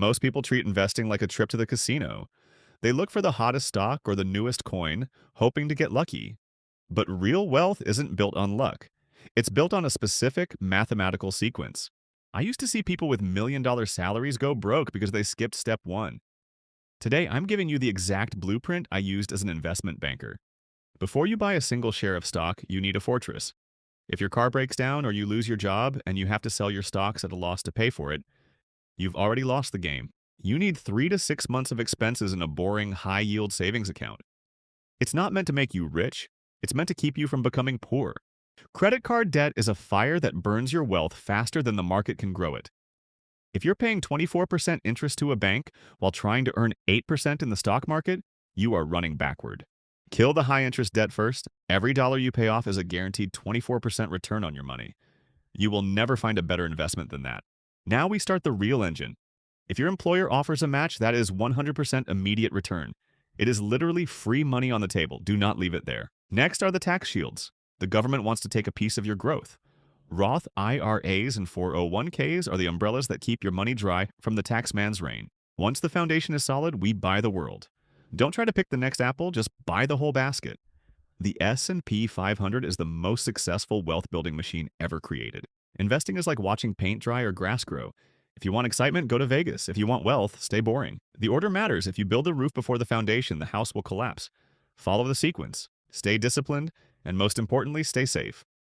Most people treat investing like a trip to the casino. They look for the hottest stock or the newest coin, hoping to get lucky. But real wealth isn't built on luck. It's built on a specific mathematical sequence. I used to see people with million-dollar salaries go broke because they skipped step one. Today, I'm giving you the exact blueprint I used as an investment banker. Before you buy a single share of stock, you need a fortress. If your car breaks down or you lose your job and you have to sell your stocks at a loss to pay for it, you've already lost the game. You need 3 to 6 months of expenses in a boring, high-yield savings account. It's not meant to make you rich. It's meant to keep you from becoming poor. Credit card debt is a fire that burns your wealth faster than the market can grow it. If you're paying 24% interest to a bank while trying to earn 8% in the stock market, you are running backward. Kill the high-interest debt first. Every dollar you pay off is a guaranteed 24% return on your money. You will never find a better investment than that. Now we start the real engine. If your employer offers a match, that is 100% immediate return. It is literally free money on the table. Do not leave it there. Next are the tax shields. The government wants to take a piece of your growth. Roth IRAs and 401ks are the umbrellas that keep your money dry from the taxman's reign. Once the foundation is solid, we buy the world. Don't try to pick the next apple, just buy the whole basket. The S&P 500 is the most successful wealth-building machine ever created. Investing is like watching paint dry or grass grow. If you want excitement, go to Vegas. If you want wealth, stay boring. The order matters. If you build the roof before the foundation, the house will collapse. Follow the sequence. Stay disciplined, and most importantly, stay safe.